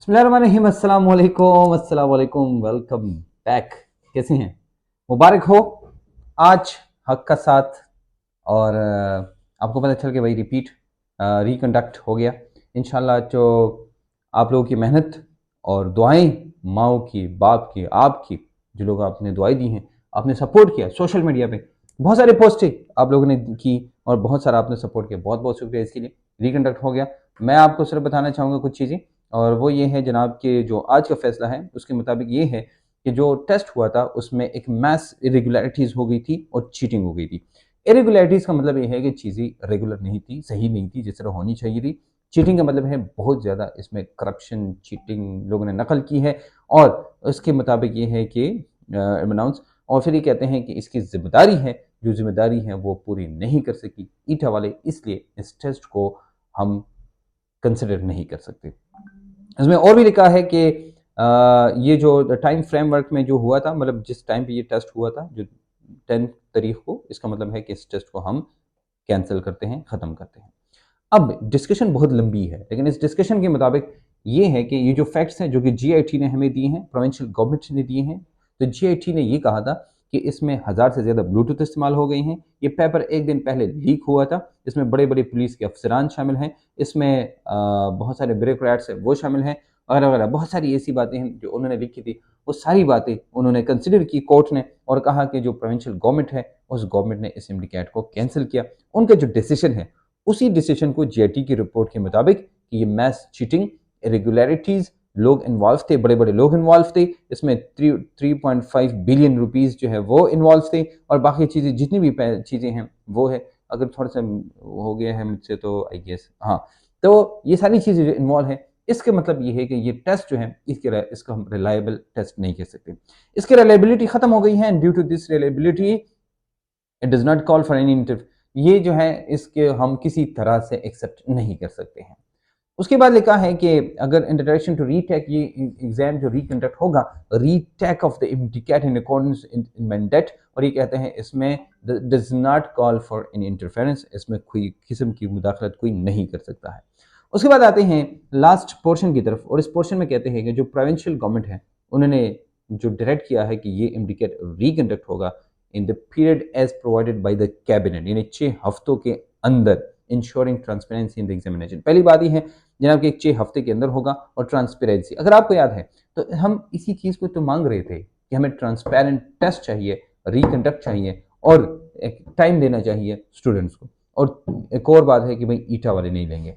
बिस्मिल्लाहिर्रहमानिर्रहीम। अस्सलाम वालेकुम, अस्सलाम वालेकुम, वेलकम बैक। कैसे हैं? मुबारक हो आज हक का साथ। और आपको पता चल के भाई रिपीट रिकंडक्ट हो गया इंशाल्लाह। जो आप लोगों की मेहनत और दुआएं, माओ की, बाप की, आपकी, जो लोग आपने दुआएं दी हैं, आपने सपोर्ट किया सोशल मीडिया पे, बहुत सारे पोस्टें आप लोगों ने की और बहुत सारा आपने सपोर्ट किया, बहुत बहुत शुक्रिया इसके लिए। रिकंडक्ट हो गया। मैं आपको सिर्फ बताना चाहूँगा कुछ चीज़ें, और वो ये है जनाब कि जो आज का फैसला है उसके मुताबिक ये है कि जो टेस्ट हुआ था उसमें एक मैस इरेगुलरिटीज़ हो गई थी और चीटिंग हो गई थी। इरेगुलरिटीज़ का मतलब ये है कि चीज़ें रेगुलर नहीं थी, सही नहीं थी जिस तरह होनी चाहिए थी। चीटिंग का मतलब है बहुत ज़्यादा इसमें करप्शन, चीटिंग लोगों ने नकल की है, और उसके मुताबिक ये है कि अनाउंस, और फिर ये कहते हैं कि इसकी जिम्मेदारी है, जो जिम्मेदारी है वो पूरी नहीं कर सकी ईटा वाले, इसलिए इस टेस्ट को हम कंसिडर नहीं कर सकते। इसमें और भी लिखा है कि ये जो टाइम फ्रेमवर्क में जो हुआ था, मतलब जिस टाइम पे ये टेस्ट हुआ था, जो 10 तारीख को, इसका मतलब है कि इस टेस्ट को हम कैंसिल करते हैं, ख़त्म करते हैं। अब डिस्कशन बहुत लंबी है, लेकिन इस डिस्कशन के मुताबिक ये है कि ये जो फैक्ट्स हैं जो कि जीआईटी ने हमें दिए हैं, प्रोविंशियल गवर्नमेंट ने दिए हैं, तो जीआईटी ने ये कहा था कि इसमें 1000 से ज़्यादा ब्लूटूथ इस्तेमाल हो गए हैं। ये पेपर एक दिन पहले लीक हुआ था। इसमें बड़े बड़े पुलिस के अफसरान शामिल हैं, इसमें बहुत सारे ब्यूरोक्रेट्स हैं वो शामिल हैं, वगैरह वगैरह। बहुत सारी ऐसी बातें हैं जो उन्होंने लिखी थी, वो सारी बातें उन्होंने कंसिडर की कोर्ट ने, और कहा कि जो प्रोविंशियल गवर्नमेंट है उस गवर्नमेंट ने इस सिंडिकेट को कैंसिल किया। उनका जो डिसीजन है, उसी डिसीजन को जीआईटी की रिपोर्ट के मुताबिक कि ये मैस चीटिंग, इरेगुलरिटीज, लोग इन्वॉल्व थे, बड़े बड़े लोग इन्वॉल्व थे इसमें। 3.5 बिलियन रुपीस जो है वो इन्वॉल्व थे, और बाकी चीज़ें जितनी भी चीज़ें हैं वो है। अगर थोड़ा सा हो गया है मुझसे तो आई गेस, हाँ, तो ये सारी चीज़ें जो इन्वॉल्व हैं, इसके मतलब ये है कि ये टेस्ट जो है इसका हम रिलायबल टेस्ट नहीं कह सकते। इसकी रिलायबिलिटी खत्म हो गई है, due to this reliability it does not call for any inter, ये जो है इसके हम किसी तरह से एक्सेप्ट नहीं कर सकते हैं। उसके बाद लिखा है कि अगर इंट्रोडक्शन टू रीटेक, ये एग्जाम जो रिकंडक्ट होगा, रीटेक ऑफ द इम्टिकेट इन अकॉर्डेंस इन मैंडेट, और ये कहते हैं इसमें does not call for any interference, इसमें कोई किस्म की मुदाखलत कोई नहीं कर सकता है। उसके बाद आते हैं लास्ट पोर्शन की तरफ, और इस पोर्शन में कहते हैं कि जो प्रोविंशियल गवर्नमेंट है उन्होंने जो डायरेक्ट किया है कि ये इम्टिकेट रिकंडक्ट होगा in the period as provided by the cabinet, यानी 6 हफ्तों के अंदर, ensuring transparency in the examination. पहली बात यह है जनाब कि 6 हफ्ते के अंदर होगा, और ट्रांसपेरेंसी, अगर आपको याद है तो हम इसी चीज़ को तो मांग रहे थे कि हमें ट्रांसपेरेंट टेस्ट चाहिए, रिकंडक्ट चाहिए, और एक टाइम देना चाहिए स्टूडेंट्स को। और एक और बात है कि भाई ईटा वाले नहीं लेंगे।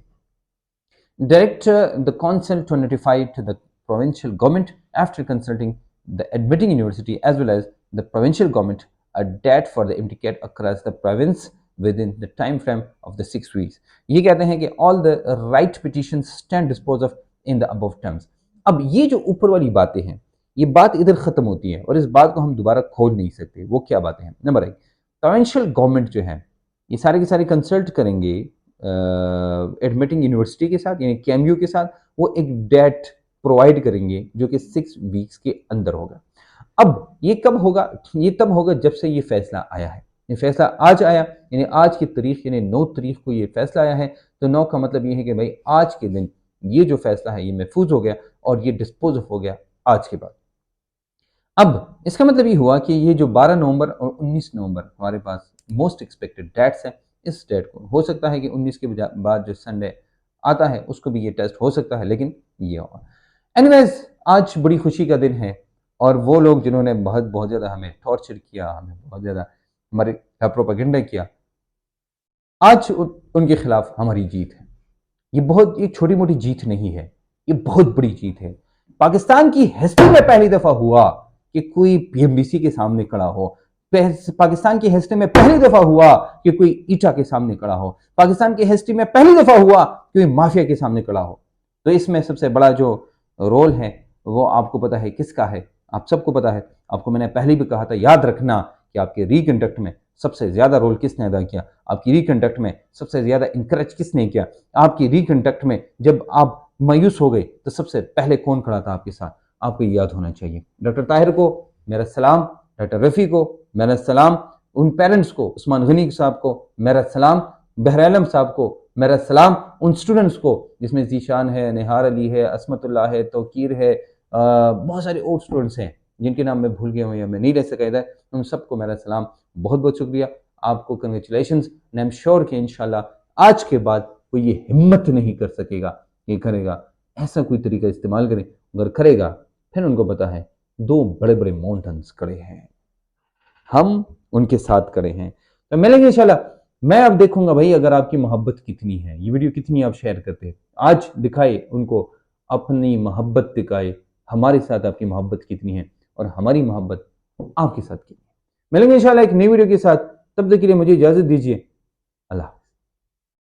Direct the council to notify to the provincial government after consulting the admitting university as well as the provincial government a date for the MTCAT across the province within the time frame of the 6 weeks. ये कहते हैं कि all the right petitions stand disposed of in the above terms. अब ये जो ऊपर वाली बातें हैं, ये बात इधर खत्म होती है और इस बात को हम दोबारा खोल नहीं सकते। वो क्या बातें हैं? नंबर 1, प्रोविंशियल गवर्नमेंट जो है ये सारे के सारे कंसल्ट करेंगे एडमिटिंग यूनिवर्सिटी के साथ, यानी केएमयू के साथ, वो एक डेट प्रोवाइड करेंगे जो कि 6 वीक्स के अंदर होगा। अब ये कब होगा? ये तब होगा जब से ये फैसला आया है। ये फैसला आज आया, यानी आज की तारीख, यानी 9 तारीख को ये फैसला आया है। तो 9 का मतलब ये है कि भाई आज के दिन ये जो फैसला है ये महफूज हो गया और ये डिस्पोज हो गया आज के बाद। अब इसका मतलब ये हुआ कि ये जो 12 नवंबर और 19 नवंबर हमारे पास मोस्ट एक्सपेक्टेड डेट्स हैं, इस डेट को हो सकता है कि 19 के बाद जो संडे आता है उसको भी ये टेस्ट हो सकता है, लेकिन ये होगा। एनीवेज, आज बड़ी खुशी का दिन है, और वो लोग जिन्होंने बहुत बहुत ज़्यादा हमें टॉर्चर किया, हमें बहुत ज़्यादा हमारे प्रोपेगेंडा किया, आज उनके खिलाफ हमारी जीत है। ये बहुत एक छोटी मोटी जीत नहीं है, ये बहुत बड़ी जीत है। पाकिस्तान की हिस्ट्री में पहली दफा हुआ कि कोई पीएमबीसी के सामने खड़ा हो। पाकिस्तान की हिस्ट्री में पहली दफा हुआ कि कोई ईटा के सामने खड़ा हो। पाकिस्तान की हिस्ट्री में पहली दफा हुआ कि कोई माफिया के सामने खड़ा हो। तो इसमें सबसे बड़ा जो रोल है वो आपको पता है किसका है, आप सबको पता है। आपको मैंने पहले भी कहा था, याद रखना कि आपके रिकंडक्ट में सबसे ज्यादा रोल किसने अदा किया, आपकी रिकंडक्ट में सबसे ज्यादा इंकरेज किसने किया, आपकी रिकंडक्ट में जब आप मायूस हो गए तो सबसे पहले कौन खड़ा था आपके साथ, आपको याद होना चाहिए। डॉक्टर ताहिर को मेरा सलाम, डॉक्टर रफ़ी को मेरा सलाम, उन पेरेंट्स को, उस्मान गनी साहब को मेरा सलाम, बहरआलम साहब को मेरा सलाम, उन स्टूडेंट्स को जिसमें जीशान है, निहार अली है, असमतुल्लाह है, तौकीर है, बहुत सारे और स्टूडेंट्स हैं जिनके नाम मैं भूल गया हूँ या मैं नहीं ले सका इधर, उन सबको मेरा सलाम, बहुत बहुत शुक्रिया, आपको कंग्रेचुलेशन। आई एम श्योर कि इंशाल्लाह आज के बाद कोई ये हिम्मत नहीं कर सकेगा, ये करेगा, ऐसा कोई तरीका इस्तेमाल करें, अगर करेगा फिर उनको पता है दो बड़े बड़े माउंटेन्स खड़े हैं, हम उनके साथ खड़े हैं। तो मिलेंगे इंशाल्लाह। मैं अब देखूंगा भाई अगर आपकी मोहब्बत कितनी है, ये वीडियो कितनी आप शेयर करते हैं, आज दिखाए उनको, अपनी मोहब्बत दिखाए, हमारे साथ आपकी मोहब्बत कितनी है और हमारी मोहब्बत आपके साथ कितनी है। मिलेंगे इंशाल्लाह एक नई वीडियो के साथ, तब तक के लिए मुझे इजाजत दीजिए। अल्लाह।